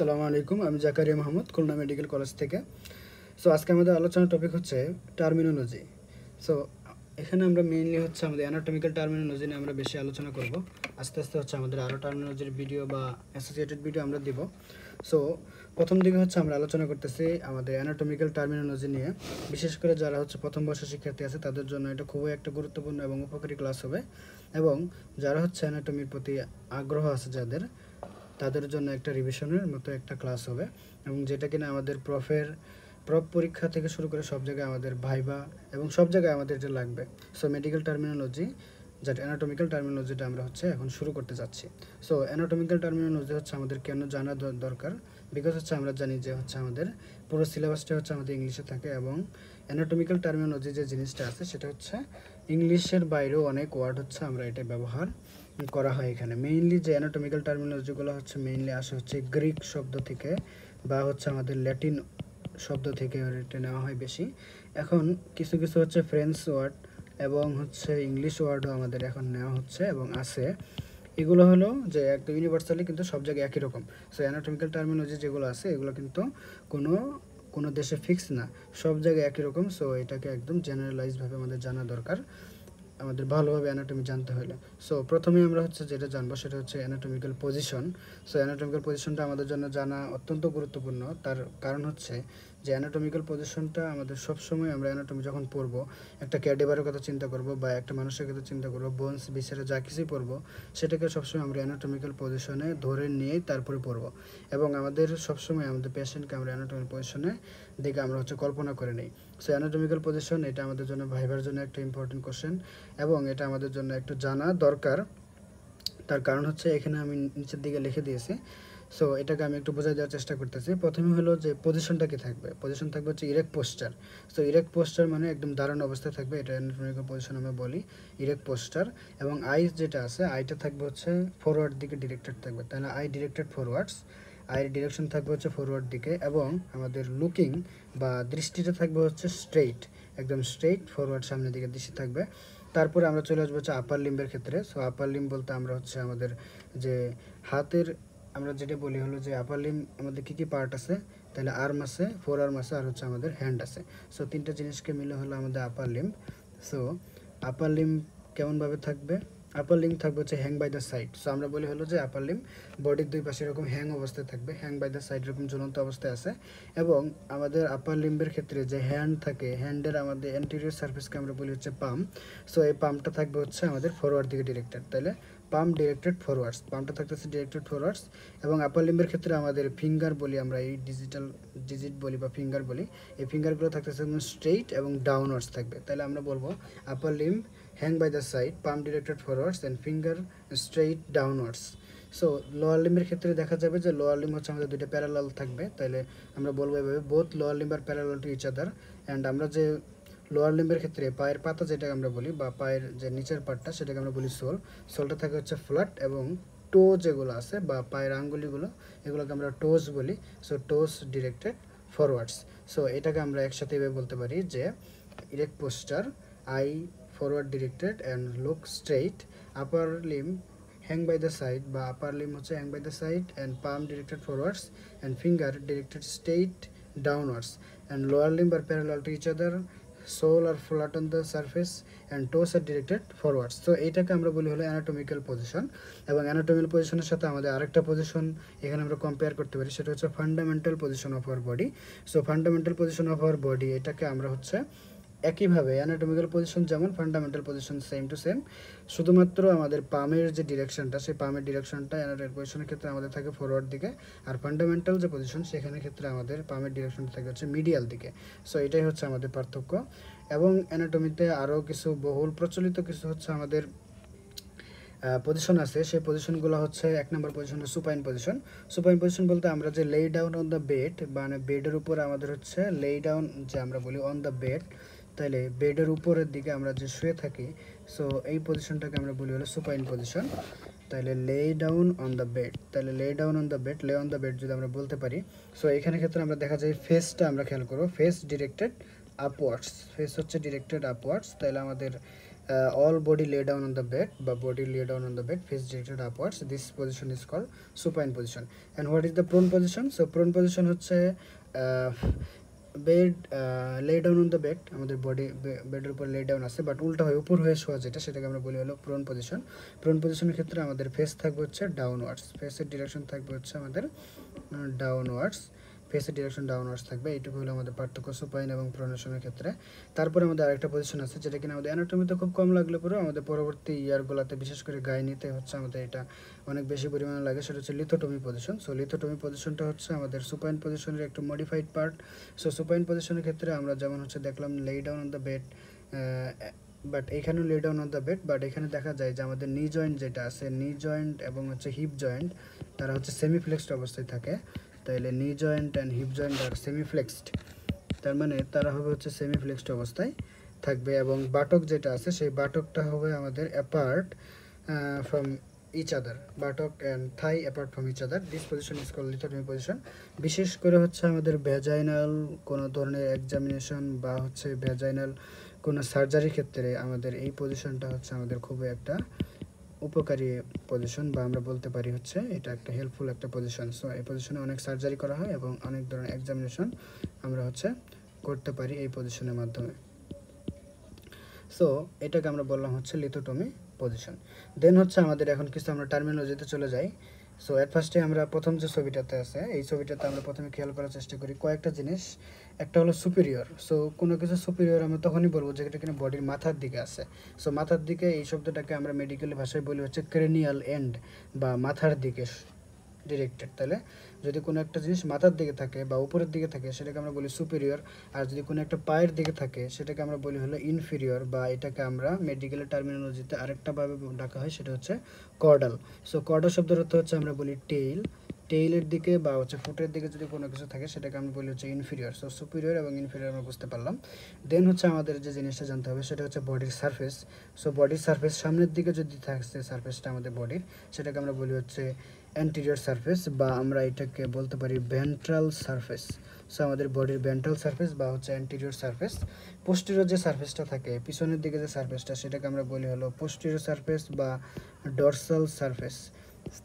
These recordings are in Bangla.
আসসালামু আলাইকুম, আমি জাকারিয়া মাহমুদ, খুলনা মেডিকেল কলেজ থেকে। সো আজকে আমাদের আলোচনার টপিক হচ্ছে টার্মিনোলজি। সো এখানে আমরা মেইনলি হচ্ছে আমাদের অ্যানাটমিক্যাল টার্মিনোলজি নিয়ে আমরা বেশি আলোচনা করব। আস্তে আস্তে হচ্ছে আমাদের আরও টার্মিনোলজির ভিডিও বা অ্যাসোসিয়েটেড ভিডিও আমরা দিব। সো প্রথম দিকে হচ্ছে আমরা আলোচনা করতেছি আমাদের অ্যানাটমিক্যাল টার্মিনোলজি নিয়ে। বিশেষ করে যারা হচ্ছে প্রথম বর্ষের শিক্ষার্থী আছে তাদের জন্য এটা খুবই একটা গুরুত্বপূর্ণ এবং উপকারী ক্লাস হবে। এবং যারা হচ্ছে অ্যানাটমির প্রতি আগ্রহ আছে যাদের, তাদের জন্য একটা রিভিশনের মতো একটা ক্লাস হবে, এবং যেটা কিনা আমাদের প্রপ পরীক্ষা থেকে শুরু করে সব জায়গায় আমাদের ভাইবা এবং সব জায়গায় আমাদের এটা লাগবে। সো মেডিকেল টার্মিনোলজি, যেটা অ্যানাটমিক্যাল টার্মিনোলজিটা আমরা হচ্ছে এখন শুরু করতে যাচ্ছি। সো অ্যানাটমিক্যাল টার্মিনোলজি হচ্ছে আমাদের কেন জানা দরকার, বিকজ হচ্ছে আমরা জানি যে হচ্ছে আমাদের পুরো সিলেবাসটা হচ্ছে আমাদের ইংলিশে থাকে, এবং অ্যানাটমিক্যাল টার্মিনোলজি যে জিনিসটা আছে সেটা হচ্ছে ইংলিশের বাইরেও অনেক ওয়ার্ড হচ্ছে আমরা এটা ব্যবহার করা হয় এখানে। মেইনলি যে অ্যানাটমিক্যাল টার্মিনোলজিগুলো হচ্ছে মেইনলি আসে হচ্ছে গ্রিক শব্দ থেকে বা হচ্ছে আমাদের ল্যাটিন শব্দ থেকে এটা নেওয়া হয় বেশি। এখন কিছু কিছু হচ্ছে ফ্রেঞ্চ ওয়ার্ড এবং হচ্ছে ইংলিশ ওয়ার্ডও আমাদের এখন নেওয়া হচ্ছে এবং আছে। এগুলো হলো যে একদম ইউনিভার্সালি কিন্তু সব জায়গায় একই রকম। সো অ্যানাটমিক্যাল টার্মিনোলজি যেগুলো আছে এগুলো কিন্তু কোনো কোনো দেশে ফিক্স না, সব জায়গায় একই রকম। সো এটাকে একদম জেনারেলাইজভাবে আমাদের জানা দরকার আমাদের ভালোভাবে অ্যানাটমি জানতে হলে। সো প্রথমেই আমরা হচ্ছে যেটা জানবো সেটা হচ্ছে অ্যানাটমিক্যাল পজিশন। সো অ্যানাটমিক্যাল পজিশনটা আমাদের জন্য জানা অত্যন্ত গুরুত্বপূর্ণ। তার কারণ হচ্ছে যে অ্যানাটমিক্যাল পজিশনটা আমাদের সবসময়, আমরা অ্যানাটমি যখন পড়বো, একটা ক্যাডেভারের কথা চিন্তা করব বা একটা মানুষের কথা চিন্তা করবো, বোনস বিসেরা যা কিছুই পড়বো সেটাকে সবসময় আমরা অ্যানাটমিক্যাল পজিশনে ধরে নিয়েই তারপরে পড়বো। এবং আমাদের সবসময় আমাদের পেশেন্টকে আমরা অ্যানাটমিক্যাল পজিশনে দিকে আমরা হচ্ছে কল্পনা করে নিই। সো অ্যানাটমিক্যাল পজিশন এটা আমাদের জন্য ভাইবার জন্য একটা ইম্পর্টেন্ট কোশ্চেন, এবং এটা আমাদের জন্য একটু জানা দরকার। তার কারণ হচ্ছে এখানে আমি নিচের দিকে লিখে দিয়েছি। সো এটাকে আমি একটু বোঝাই দেওয়ার চেষ্টা করতেছি। প্রথমে হলো যে পজিশনটা কি থাকবে, পজিশন থাকবে হচ্ছে erect poster. So erect poster মানে একদম দাঁড়ানো অবস্থায় থাকবে, এটা অ্যানাটমিক্যাল পজিশন আমরা বলি ইরেক্ট পোস্টার। এবং আই যেটা আছে, আইটা থাকবে হচ্ছে ফরওয়ার্ড দিকে ডিরেক্টেড থাকবে, তাহলে আই ডিরেক্টেড ফরওয়ার্ডস, আইয়ের ডিরেকশন থাকবে হচ্ছে ফরওয়ার্ড দিকে। এবং আমাদের লুকিং বা দৃষ্টিটা থাকবে হচ্ছে স্ট্রেইট, একদম স্ট্রেইট ফরওয়ার্ড সামনের দিকে দৃষ্টি থাকবে। তারপরে আমরা চলে আসবো হচ্ছে আপার লিম্বের ক্ষেত্রে। সো আপার লিম্ব বলতে আমরা হচ্ছে আমাদের যে হাতের, আমরা যেটা বলি হলো যে আপার লিম্ব আমাদের কী কী পার্ট আছে, তাহলে আর্ম আছে, ফোর আর্ম আছে, আর হচ্ছে আমাদের হ্যান্ড আছে। সো তিনটা জিনিসকে মিলে হলো আমাদের upper limb. So upper limb কেমনভাবে থাকবে, আপার লিম্ব থাকবে হচ্ছে hang by the side. So আমরা বলি হলো যে আপার লিম্ব বডির দুই পাশে এরকম হ্যাং অবস্থায় থাকবে, হ্যাং বাই দ্য সাইড এরকম ঝুলন্ত অবস্থায় আছে। এবং আমাদের আপার লিম্বের ক্ষেত্রে যে হ্যান্ড থাকে, হ্যান্ডের আমাদের অ্যান্টেরিয়র সারফেসকে আমরা বলি হচ্ছে পাম। সো এই পামটা থাকবে হচ্ছে আমাদের ফরওয়ার্ড দিকে ডিরেক্টেড, তাহলে পাম ডিরেক্টেড ফরওয়ার্ডস, পামটা থাকতেছে ডিরেক্টেড ফরওয়ার্ডস। এবং আপার লিম্বের ক্ষেত্রে আমাদের ফিঙ্গার বলি আমরা, এই ডিজিট বলি বা ফিঙ্গার বলি, এই ফিঙ্গারগুলো থাকতেছে স্ট্রেইট এবং ডাউনওয়ার্ডস থাকবে। তাহলে আমরা বলবো আপার limb hang by the side, palm directed forwards and finger straight downwards. So lower লিম্বের ক্ষেত্রে দেখা যাবে যে লোয়ার লিম্ব হচ্ছে আমাদের দুইটা প্যারালাল থাকবে, তাইলে আমরা বলবো এভাবে বোথ লোয়ার লিম্ব আর parallel to each other. And আমরা যে লোয়ার লিম্বের ক্ষেত্রে পায়ের পাতা যেটাকে আমরা বলি বা পায়ের যে নিচের পার্টটা সেটাকে আমরা বলি সোল, সোলটা থাকে হচ্ছে ফ্ল্যাট, এবং টো যেগুলো আছে বা পায়ের আঙ্গুলিগুলো এগুলোকে আমরা টোজ বলি। So টোজ directed forwards. সো এটাকে আমরা একসাথে এভাবে বলতে পারি যে erect poster, I forward directed and look straight, upper limb hang by the side বা upper limb হচ্ছে hang by the side and palm directed forwards and finger directed straight downwards, and lower limb are parallel to each other, sole are flat on the surface and toes are directed forwards. So এইটাকে আমরা বলি হলো অ্যানাটমিক্যাল পজিশন। এবং অ্যানাটমিক্যাল পজিশনের সাথে আমাদের আরেকটা পজিশন এখানে আমরা কম্পেয়ার করতে পারি, সেটা হচ্ছে fundamental position of our body. So fundamental position of our body এটাকে আমরা হচ্ছে একইভাবে অ্যানাটমিক্যাল পজিশন যেমন fundamental position same to same, শুধুমাত্র আমাদের পামের যে ডিরেকশনটা, সেই পামের ডিরেকশনটা অ্যানাটমিক্যাল পজিশনের ক্ষেত্রে আমাদের থাকে ফরওয়ার্ড দিকে, আর ফান্ডামেন্টাল যে পজিশন সেখানে ক্ষেত্রে আমাদের পামের ডিরেকশনটা থাকে হচ্ছে মিডিয়াল দিকে। সো এটাই হচ্ছে আমাদের পার্থক্য। এবং অ্যানাটমিতে আরও কিছু বহুল প্রচলিত কিছু হচ্ছে আমাদের পজিশন আছে, সেই পজিশনগুলো হচ্ছে এক নম্বর position supine position. Supine position বলতে আমরা যে লেই ডাউন অন দ্য বেড, মানে বেডের উপর আমাদের হচ্ছে লেই ডাউন যে আমরা বলি অন দ্য বেড, তাহলে বেডের উপরের দিকে আমরা যে শুয়ে থাকি, সো এই পজিশনটাকে আমরা বলি হলো সুপাইন পজিশন। তাহলে লে ডাউন অন দ্য বেড, তাহলে লে down on the bed, lay on the bed যদি আমরা বলতে পারি। সো এখানে ক্ষেত্রে আমরা দেখা যায় ফেসটা আমরা খেয়াল করবো, ফেস ডিরেক্টেড আপওয়ার্ডস, ফেস হচ্ছে ডিরেক্টেড আপওয়ার্ডস। তাহলে আমাদের all body lay down on the bed, but body lay down on the bed, face directed upwards. This position is called supine position. And what is the prone position? So prone position হচ্ছে বেড লে ডাউন অন দ্য বেড, আমাদের বডি বেডের উপর লে ডাউন আছে বাট উল্টা হয়ে উপর হয়ে শোয়া যেটা, সেটাকে আমরা বলি হলো প্রোন পজিশন। প্রোন পজিশনের ক্ষেত্রে আমাদের ফেস থাকবে হচ্ছে ডাউনওয়ার্ডস, ফেসের ডিরেকশন থাকবে হচ্ছে আমাদের ডাউনওয়ার্ডস, ফেসের ডিরেকশন ডাউনওয়ার্ডস থাকবে। এইটুকু হলো আমাদের পার্থক্য সুপাইন এবং প্রোনেশনের ক্ষেত্রে। তারপরে আমাদের আরেকটা পজিশন আছে যেটা কিনা আমাদের অ্যানাটমিতে খুব কম লাগলে পরেও আমাদের পরবর্তী ইয়ারগুলোতে বিশেষ করে গাইনিতে হচ্ছে আমাদের এটা অনেক বেশি পরিমাণে লাগে, সেটা হচ্ছে লিথোটমি পজিশন। সো লিথোটমি পজিশনটা হচ্ছে আমাদের সুপাইন পজিশনের একটু মডিফাইড পার্ট। সো সুপাইন পজিশনের ক্ষেত্রে আমরা যেমন হচ্ছে দেখলাম lay down on the bed, but এখানেও lay down on the bed, but এখানে দেখা যায় যে আমাদের নি জয়েন্ট যেটা আছে, নি জয়েন্ট এবং হচ্ছে হিপ জয়েন্ট তারা হচ্ছে সেমি ফ্লেক্সড অবস্থায় থাকে। তাইলে knee joint and hip joint আর সেমি ফ্লেক্সড, তার মানে তারা হবে হচ্ছে সেমি ফ্লেক্সড অবস্থায় থাকবে। এবং বাটক যেটা আছে সেই বাটকটা হবে আমাদের apart from each other, buttock and thigh apart from each other. This position is called lithotomy position. বিশেষ করে হচ্ছে আমাদের ভ্যাজাইনাল কোনো ধরনের এক্সামিনেশন বা হচ্ছে ভ্যাজাইনাল কোনো সার্জারির ক্ষেত্রে আমাদের এই পজিশনটা হচ্ছে আমাদের খুবই একটা উপকারী পজিশন, বা আমরা বলতে পারি হচ্ছে এটা একটা হেল্পফুল একটা পজিশন। সো এই পজিশনে অনেক সার্জারি করা হয় এবং অনেক ধরনের এক্সামিনেশন আমরা হচ্ছে করতে পারি এই পজিশনের মাধ্যমে। সো এটাকে আমরা বললাম হচ্ছে লিথোটমি পজিশন। দেন হচ্ছে আমাদের এখন কিছু আমরা টার্মিনোলজিতে চলে যাই। সো এট ফার্স্টে আমরা প্রথম যে ছবিটাতে আছে এই ছবিটাতে আমরা প্রথমে খেয়াল করার চেষ্টা করি কয়েকটা জিনিস। একটা হলো সুপিরিয়র। সো কোনো কিছু সুপিরিয়র আমরা তখনই বলবো যেটা কিনা বডির মাথার দিকে আছে। সো মাথার দিকে এই শব্দটাকে আমরা মেডিকেল ভাষায় বলি হচ্ছে ক্রেনিয়াল এন্ড, বা মাথার দিকে ডিরেক্টেড। তাহলে যদি কোনো একটা জিনিস মাথার দিকে থাকে বা উপরের দিকে থাকে সেটাকে আমরা বলি সুপিরিয়র, আর যদি কোনো একটা পায়ের দিকে থাকে সেটাকে আমরা বলি হলো ইনফিরিয়র, বা এটাকে আমরা মেডিকেলের টার্মিনোলজিতে আরেকটাভাবে ডাকা হয় সেটা হচ্ছে কর্ডাল। সো কর্ডাল শব্দের অর্থ হচ্ছে আমরা বলি টেইল, টেইলের দিকে বা হচ্ছে ফুটের দিকে যদি কোনো কিছু থাকে সেটাকে আমরা বলি হচ্ছে ইনফিরিয়র। সো সুপিরিয়র এবং ইনফিরিয়র আমরা বুঝতে পারলাম। দেন হচ্ছে আমাদের যে জিনিসটা জানতে হবে সেটা হচ্ছে বডির সারফেস। সো বডির সারফেস সামনের দিকে যদি থাকছে সারফেসটা আমাদের বডির, সেটাকে আমরা বলি হচ্ছে অ্যান্টিরিয়র সারফেস, বা আমরা এটাকে বলতে পারি ভেন্ট্রাল সারফেস। সো আমাদের বডির ভেন্ট্রাল সারফেস বা হচ্ছে অ্যান্টিরিয়র সারফেস। পোস্টেরিয়র যে সারফেসটা থাকে পিছনের দিকে যে সারফেসটা, সেটাকে আমরা বলি হলো পোস্টেরিয়র সারফেস বা ডরসাল সারফেস।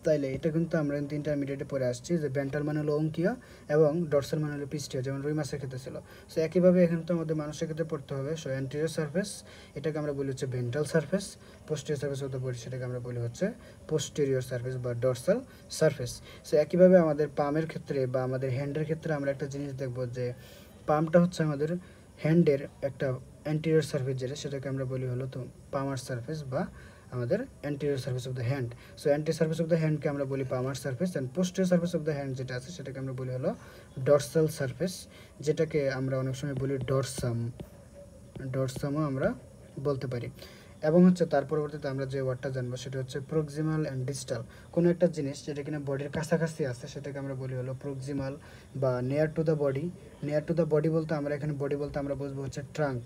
তাইলে এটা কিন্তু আমরা ইন্টারমিডিয়েটে পড়ে আসছি যে ভেন্ট্রাল মানে হলো অঙ্কীয় এবং ডরসাল মানে হলো পৃষ্ঠীয়, যেমন রুই মাছের ক্ষেত্রে ছিল। সো একইভাবে এখানে তো আমাদের মানুষের ক্ষেত্রে পড়তে হবে। সো অ্যান্টিরিয়র সারফেস এটাকে আমরা বলি হচ্ছে ভেন্ট্রাল সারফেস, পোস্টেরিয়র সারফেস হতে বলি সেটাকে আমরা বলি হচ্ছে পোস্টেরিয়র সারফেস বা ডরসাল সারফেস। সো একইভাবে আমাদের পামের ক্ষেত্রে বা আমাদের হ্যান্ডের ক্ষেত্রে আমরা একটা জিনিস দেখব যে পামটা হচ্ছে আমাদের হ্যান্ডের একটা অ্যান্টিরিয়র সারফেস যেটা, সেটাকে আমরা বলি হলো তো পামার সারফেস বা আমাদের anterior surface of the hand. So anterior surface of the হ্যান্ডকে আমরা বলি palmar surface, and posterior surface of the hand যেটা আছে সেটাকে আমরা বলি হলো ডরসাল সারফেস, যেটাকে আমরা অনেক সময় বলি ডরসাম, ডরসামও আমরা বলতে পারি। এবং হচ্ছে তার পরবর্তীতে আমরা যে ওয়ার্ডটা জানবো সেটা হচ্ছে প্রক্সিমাল অ্যান্ড ডিস্টাল। কোনো একটা জিনিস যেটা কিনা বডির কাছাকাছি আছে সেটাকে আমরা বলি হলো প্রক্সিমাল বা near to the body. Near to the body বলতে আমরা এখানে বডি বলতে আমরা বুঝবো হচ্ছে ট্রাঙ্ক,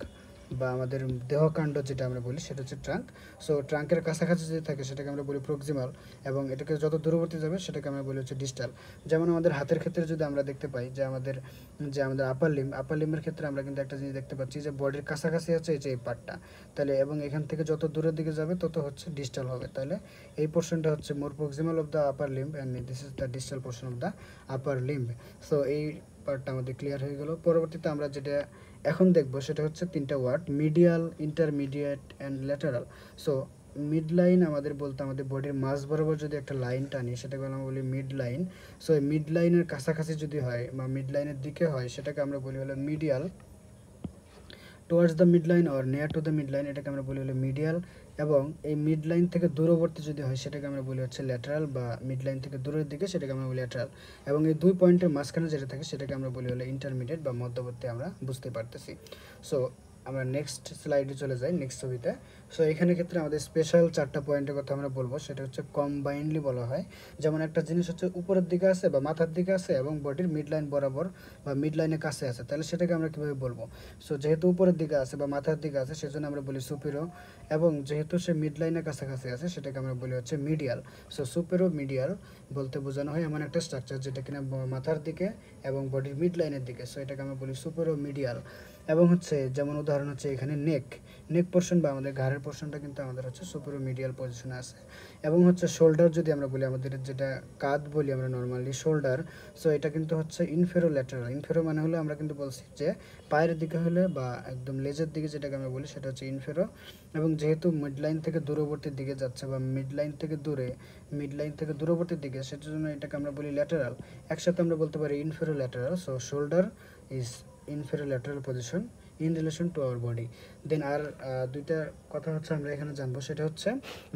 বা আমাদের দেহকাণ্ড যেটা আমরা বলি সেটা হচ্ছে ট্রাঙ্ক। সো ট্রাঙ্কের কাছাকাছি যদি থাকে সেটাকে আমরা বলি প্রক্সিমাল, এবং এটাকে যত দূরবর্তী যাবে সেটাকে আমরা বলি হচ্ছে ডিস্টাল। যেমন আমাদের হাতের ক্ষেত্রে যদি আমরা দেখতে পাই যে আমাদের আপার লিম্বের ক্ষেত্রে আমরা কিন্তু একটা জিনিস দেখতে পাচ্ছি যে বডির কাছাকাছি আছে এই যে এই পার্টটা, তাহলে এবং এখান থেকে যত দূরের দিকে যাবে তত হচ্ছে ডিস্টাল হবে। তাহলে এই পোর্শনটা হচ্ছে more proximal of the upper limb and this is the distal portion of the upper limb. So এই পার্টটা আমাদের ক্লিয়ার হয়ে গেল। পরবর্তীতে আমরা যেটা এখন দেখব সেটা হচ্ছে তিনটা word, medial, intermediate and lateral. So mid line আমাদের বলতে আমাদের বডির মাঝ বরাবর যদি একটা লাইন টানি সেটাকে আমরা বলি মিড লাইন। সো এই মিড লাইনের কাছাকাছি যদি হয় বা মিড লাইনের দিকে হয় সেটাকে আমরা বলি হলো medial, towards the mid line or near to the mid line এটাকে আমরা বলি হলো মিডিয়াল। এবং এই মিড লাইন থেকে দূরবর্তী যদি হয় সেটাকে আমরা বলি হচ্ছে ল্যাটারাল, বা মিড লাইন থেকে দূরের দিকে সেটাকে আমরা বলি ল্যাটারাল। এবং এই দুই পয়েন্টের মাঝখানে যেটা থাকে সেটাকে আমরা বলি হলো ইন্টারমিডিয়েট বা মধ্যবর্তী, আমরা বুঝতে পারতেছি। সো আমরা নেক্সট স্লাইডে চলে যাই, নেক্সট ছবিতে। সো এখানে ক্ষেত্রে আমাদের স্পেশাল চারটা পয়েন্টের কথা আমরা বলবো, সেটা হচ্ছে কম্বাইন্ডলি বলা হয়। যেমন একটা জিনিস হচ্ছে উপরের দিকে আছে বা মাথার দিকে আছে এবং বডির মিড লাইন বরাবর বা মিড লাইনের কাছে আছে, তাহলে সেটাকে আমরা কীভাবে বলবো? সো যেহেতু উপরের দিকে আছে বা মাথার দিকে আছে সেজন্য আমরা বলি সুপিরিয়র, এবং যেহেতু সে মিড লাইনের কাছাকাছি আছে সেটাকে আমরা বলি হচ্ছে মিডিয়াল। সো সুপেরো মিডিয়াল বলতে বোঝানো হয় এমন একটা স্ট্রাকচার যেটা কিনা মাথার দিকে এবং বডির মিড লাইনের দিকে, সো এটাকে আমরা বলি সুপেরো মিডিয়াল। এবং হচ্ছে যেমন উদাহরণ হচ্ছে এখানে নেক পোর্শন বা আমাদের ঘাড়ের পোর্শনটা কিন্তু আমাদের হচ্ছে সুপেরো মিডিয়াল পজিশনে আছে। এবং হচ্ছে শোল্ডার যদি আমরা বলি, আমাদের যেটা কাঁধ বলি আমরা নর্মালি শোল্ডার, সো এটা কিন্তু হচ্ছে ইনফেরো ল্যাটারাল। ইনফেরো মানে হলে আমরা কিন্তু বলছি যে পায়ের দিকে হলে বা একদম লেজের দিকে যেটাকে আমরা বলি সেটা হচ্ছে ইনফেরো। এবং যেহেতু মিড লাইন থেকে দূরবর্তী দিকে যাচ্ছে বা মিড লাইন থেকে দূরবর্তী দিকে, সেটার জন্য এটাকে আমরা বলি ল্যাটারাল। একসাথে আমরা বলতে পারি inferolateral. So shoulder is inferolateral position in relation to our body. Then আর দুইটা কথা হচ্ছে আমরা এখানে জানবো, সেটা হচ্ছে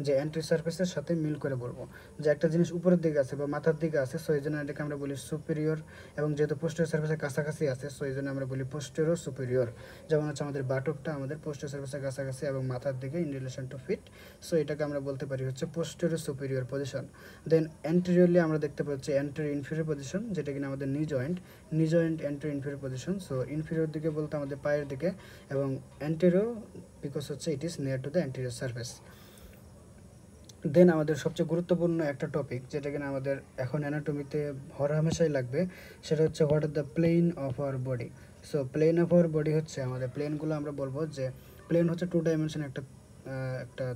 যে অ্যান্টি সারফেসের সাথে মিল করে বলবো যে একটা জিনিস উপরের দিকে আছে বা মাথার দিকে আছে, সো এই জন্য এটাকে আমরা বলি সুপেরিয়র। এবং যেহেতু পোস্টেরিয়র সারফেসের কাছাকাছি আছে, সো এই জন্য আমরা বলি পোস্টেরিয়র সুপেরিয়র। যেমন হচ্ছে আমাদের বাটকটা আমাদের পোস্টেরিয়র সারফেসের কাছাকাছি এবং মাথার দিকে in relation to feet, so এটাকে আমরা বলতে পারি হচ্ছে posterior superior position. Then anteriorly আমরা দেখতে পাচ্ছি অ্যান্টেরিয়র ইনফেরিয়র পজিশন, যেটা কিনা আমাদের knee joint anterior inferior position. So inferior দিকে বলতে আমাদের পায়ের দিকে, এবং অ্যান্টেরিয়র বিকজ হচ্ছে it is near to the anterior surface. Then আমাদের সবচেয়ে গুরুত্বপূর্ণ একটা টপিক যেটা কিনা আমাদের এখন অ্যানাটমিতে হরহামেশাই লাগবে, সেটা হচ্ছে what are the plane of our body. So plane of our body হচ্ছে আমাদের প্লেনগুলো আমরা বলবো যে প্লেন হচ্ছে টু ডাইমেনশন একটা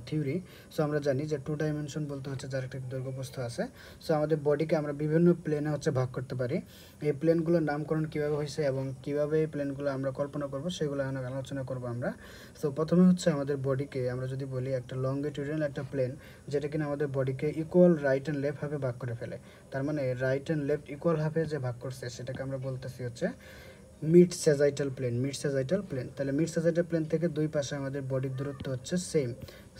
থিওরি। সো আমরা জানি যে টু ডাইমেনশন বলতে হচ্ছে যার একটা দৈর্ঘ্য প্রস্থ আছে। সো আমাদের বডিকে আমরা বিভিন্ন প্লেনে হচ্ছে ভাগ করতে পারি। এই প্লেনগুলোর নামকরণ কীভাবে হয়েছে এবং কীভাবে এই প্লেনগুলো আমরা কল্পনা করব সেগুলো আলোচনা করব আমরা। সো প্রথমে হচ্ছে আমাদের বডিকে আমরা যদি বলি একটা লংগিটিউডিনাল একটা প্লেন, যেটা কিনা আমাদের বডিকে ইকুয়াল রাইট অ্যান্ড লেফট হাফে ভাগ করে ফেলে। তার মানে রাইট অ্যান্ড লেফট ইকুয়াল হাফে যে ভাগ করছে সেটাকে আমরা বলতেছি হচ্ছে মিড স্যাজাইটাল প্লেন। তাহলে মিড স্যাজাইটাল প্লেন থেকে দুই পাশে আমাদের বডির দূরত্ব হচ্ছে সেম,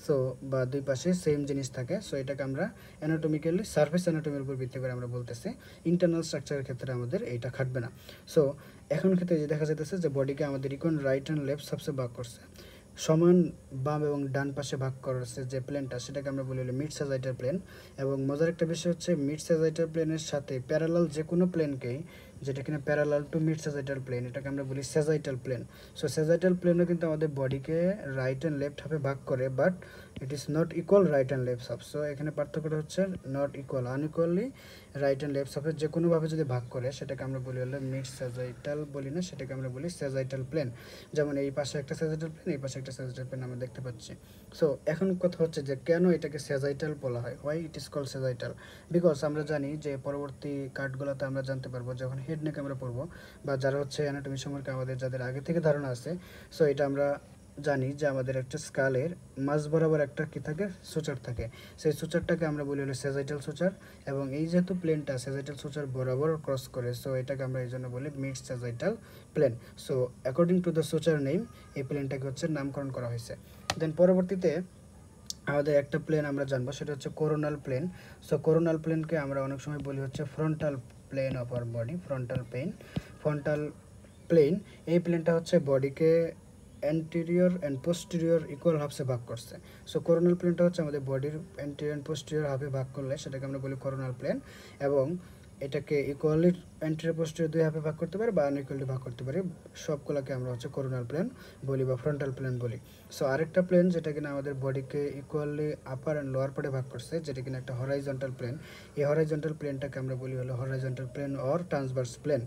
সো বা দুই পাশে সেম জিনিস থাকে। সো এটাকে আমরা অ্যানাটমিক্যালি সারফেস অ্যানাটমির উপর ভিত্তি করে আমরা বলতেছি। ইন্টারনাল স্ট্রাকচারের ক্ষেত্রে আমাদের এইটা খাটবে না। সো এখন ক্ষেত্রে যে দেখা যাইতেছে যে বডিকে আমাদের ইকুয়াল রাইট অ্যান্ড লেফট সবসে ভাগ করছে, সমান বাম এবং ডান পাশে ভাগ করেছে যে প্লেনটা, সেটাকে আমরা বলি হলো মিড স্যাজাইটাল প্লেন। এবং মজার একটা বিষয় হচ্ছে মিড স্যাজাইটাল প্লেনের সাথে প্যারালাল যে কোনো প্লেনকেই, যেটা কিনা parallel to mid sagittal plane, এটাকে আমরা বলি স্যাজাইটাল প্লেন। সো স্যাজাইটাল প্লেনও কিন্তু আমাদের বডিকে রাইট অ্যান্ড লেফট হাফে ভাগ করে, but it is not equal right and left half. So এখানে পার্থক্যটা হচ্ছে not equal, unequally right and left হাফে যে কোনোভাবে যদি ভাগ করে সেটাকে আমরা বলি হলো মিড স্যাজাইটাল বলি না, সেটাকে আমরা বলি স্যাজাইটাল প্লেন। যেমন এই পাশে একটা স্যাজাইটাল প্লেন, এই পাশে একটা স্যাজাইটাল প্লেন আমরা দেখতে পাচ্ছি। সো এখন কথা হচ্ছে যে কেন এটাকে স্যাজাইটাল বলা হয়, why it is call sagittal. Because আমরা জানি যে পরবর্তী কার্ডগুলোতে আমরা জানতে পারবো যখন হেড নেক আমরা পড়বো, বা যারা হচ্ছে অ্যানাটমি সম্পর্কে আমাদের যাদের আগে থেকে ধারণা আছে, সো এটা আমরা জানি যে আমাদের একটা স্কালের মাঝ বরাবর একটা কি থাকে, সুচার থাকে। সেই সুচারটাকে আমরা বলি হলো স্যাজাইটাল সুচার। এবং এই যেহেতু প্লেনটা স্যাজাইটাল সুচার বরাবর ক্রস করে, সো এটাকে আমরা এই জন্য বলি mid sagittal plane. So according to the suture name এই প্লেনটাকে হচ্ছে নামকরণ করা হয়েছে। দেন পরবর্তীতে আমাদের একটা প্লেন আমরা জানবো, সেটা হচ্ছে কোরোনাল প্লেন। সো কোরোনাল প্লেনকে আমরা অনেক সময় বলি হচ্ছে frontal plane of our body. Frontal plane এই প্লেনটা হচ্ছে বডিকে অ্যান্টেরিয়র অ্যান্ড পোস্টেরিয়র ইকুয়াল হাফসে ভাগ করছে। সো কোরোনাল প্লেনটা হচ্ছে আমাদের বডির অ্যান্টেরিয়র অ্যান্ড পোস্টেরিয়র হাফে ভাগ করলে সেটাকে আমরা বলি কোরোনাল প্লেন। এবং এটাকে ইকুয়ালি অ্যান্টেরিয়র পোস্টেরিয়র দুই হাফে ভাগ করতে পারে বা আনইকুয়ালি ভাগ করতে পারে, সবগুলোকে আমরা হচ্ছে কোরোনাল প্লেন বলি বা ফ্রন্টাল প্লেন বলি। সো আরেকটা প্লেন যেটা কিনা আমাদের বডিকে ইকুয়ালি আপার অ্যান্ড লোয়ার পার্টে ভাগ করছে, যেটা কিনা একটা হরাইজন্টাল প্লেন। এই হরাইজন্টাল প্লেনটাকে আমরা বলি হলো horizontal plane or transverse plane.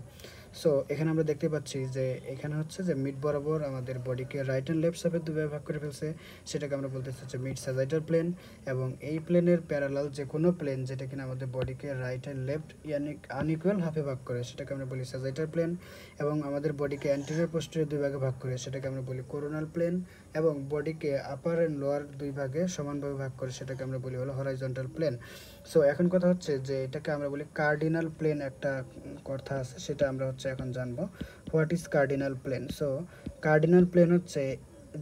So এখানে আমরা দেখতে পাচ্ছি যে এখানে হচ্ছে যে মিড বরাবর আমাদের বডিকে রাইট অ্যান্ড লেফট সাইডে দুভাবে ভাগ করে ফেলছে, সেটাকে আমরা বলতেছি হচ্ছে মিড স্যাজাইটাল প্লেন। এবং এই প্লেনের প্যারালাল যে কোনো প্লেন যেটা কিনা আমাদের বডিকে রাইট অ্যান্ড লেফট আনইকুয়াল হাফে ভাগ করে, সেটাকে আমরা বলি স্যাজাইটাল প্লেন। এবং আমাদের বডিকে অ্যান্টেরিয়র পোস্টেরিয়র দুই ভাগে ভাগ করে, সেটাকে আমরা বলি কোরোনাল প্লেন। এবং বডিকে আপার অ্যান্ড লোয়ার দুই ভাগে সমানভাবে ভাগ করে, সেটাকে আমরা বলি হলো হরাইজন্টাল প্লেন। সো এখন কথা হচ্ছে যে এটাকে আমরা বলি কার্ডিনাল প্লেন, একটা কথা আছে সেটা আমরা হচ্ছে এখন জানবো, what is cardinal plane. So cardinal plane হচ্ছে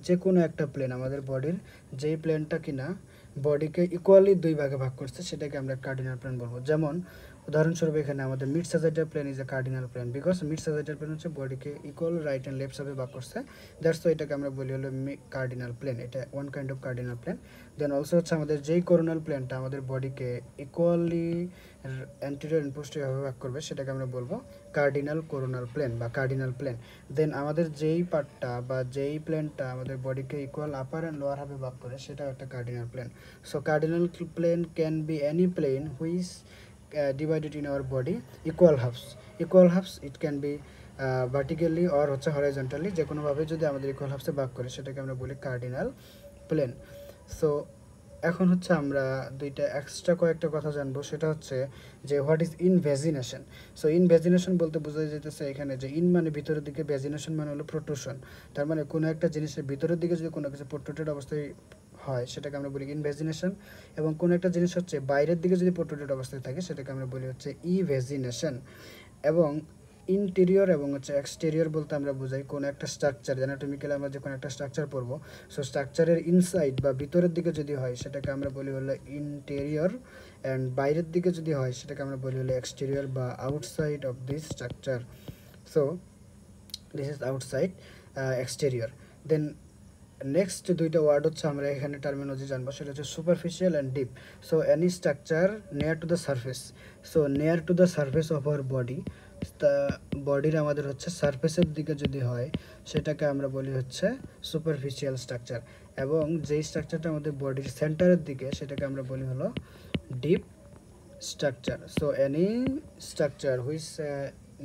যে কোনো একটা প্লেন আমাদের বডির, যেই প্লেনটা কিনা বডিকে ইকুয়ালি দুই ভাগে ভাগ করছে, সেটাকে আমরা কার্ডিনাল প্লেন বলবো। যেমন উদাহরণস্বরূপ এখানে আমাদের mid sagittal plane is a cardinal plane, because mid sagittal plane হচ্ছে বডিকে ইকুয়াল রাইট অ্যান্ড লেফট সাইডে ভাগ করছে, দ্যাটস তো এটাকে আমরা বলি হলো কার্ডিনাল প্লেন। এটা one kind of cardinal plane. Then also হচ্ছে আমাদের যেই কোরোনাল প্লেনটা আমাদের বডিকে ইকুয়ালি অ্যান্টিরিয়র এন্ড পোস্টেরিয়র ভাগ করবে সেটাকে আমরা বলবো কার্ডিনাল কোরোনাল প্লেন বা কার্ডিনাল প্লেন। দেন আমাদের যেই পার্টটা বা যেই প্লেনটা আমাদের বডিকে ইকুয়াল আপার অ্যান্ড লোয়ার হাফে ভাগ করে সেটাও একটা cardinal plane. So cardinal plane can be any plane which divided in our body equal halves it can be vertically or হচ্ছে হরাইজন্টালি, যে কোনোভাবে যদি আমাদের ইকুয়াল হাফসে ভাগ করে সেটাকে আমরা বলি কার্ডিনাল প্লেন। সো এখন হচ্ছে আমরা দুইটা এক্সট্রা কয়েকটা কথা জানবো, সেটা হচ্ছে যে হোয়াট ইজ ইনভ্যাজিনেশন। সো ইনভ্যাজিনেশন বলতে বোঝা যেতেছে এখানে যে ইন মানে ভিতরের দিকে, ভ্যাজিনেশন মানে হলো প্রোট্রুশন। তার মানে কোনো একটা জিনিসের ভিতরের দিকে যদি কোনো কিছু প্রোট্রুটেড অবস্থায় হয় সেটাকে আমরা বলি ইনভ্যাজিনেশন, এবং কোনো একটা জিনিস হচ্ছে বাইরের দিকে যদি প্রোট্রুটেড অবস্থায় থাকে সেটাকে আমরা বলি হচ্ছে ইভ্যাজিনেশন। এবং ইন্টেরিয়র এবং হচ্ছে এক্সটেরিয়র বলতে আমরা বোঝাই কোনো একটা স্ট্রাকচার, অ্যানাটমিক্যালি আমরা যে কোনো একটা স্ট্রাকচার পড়বো, সো স্ট্রাকচারের ইনসাইড বা ভিতরের দিকে যদি হয় সেটাকে আমরা বলি হলো ইন্টেরিয়র, অ্যান্ড বাইরের দিকে যদি হয় সেটাকে আমরা বলি হলো এক্সটেরিয়র বা outside of this structure. So this is outside, exterior. Then next দুইটা ওয়ার্ড হচ্ছে আমরা এখানে টার্মিনোলজি জানবো, সেটা হচ্ছে superficial and deep. So any structure near to the surface, so near to the surface of our body, তা বডির আমাদের হচ্ছে সারফেসের দিকে যদি হয় সেটাকে আমরা বলি হচ্ছে সুপারফিশিয়াল স্ট্রাকচার, এবং যেই স্ট্রাকচারটা আমাদের বডির সেন্টারের দিকে সেটাকে আমরা বলি হলো deep structure. So any structure which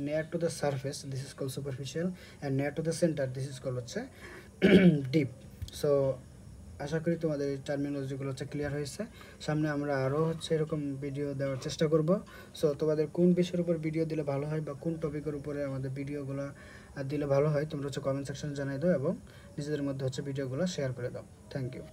near to the surface this is call superficial, and near to the centre this is call হচ্ছে ডিপ। সো আশা করি তোমাদের এই টার্মিনোলজিগুলো হচ্ছে ক্লিয়ার হয়েছে। সামনে আমরা আরও হচ্ছে এরকম ভিডিও দেওয়ার চেষ্টা করব। সো তোমাদের কোন বিষয়ের উপর ভিডিও দিলে ভালো হয় বা কোন টপিকের উপরে আমাদের ভিডিওগুলো দিলে ভালো হয় তোমরা হচ্ছে কমেন্ট সেকশনে জানিয়ে দাও এবং নিজেদের মধ্যে হচ্ছে ভিডিওগুলো শেয়ার করে দাও। Thank you.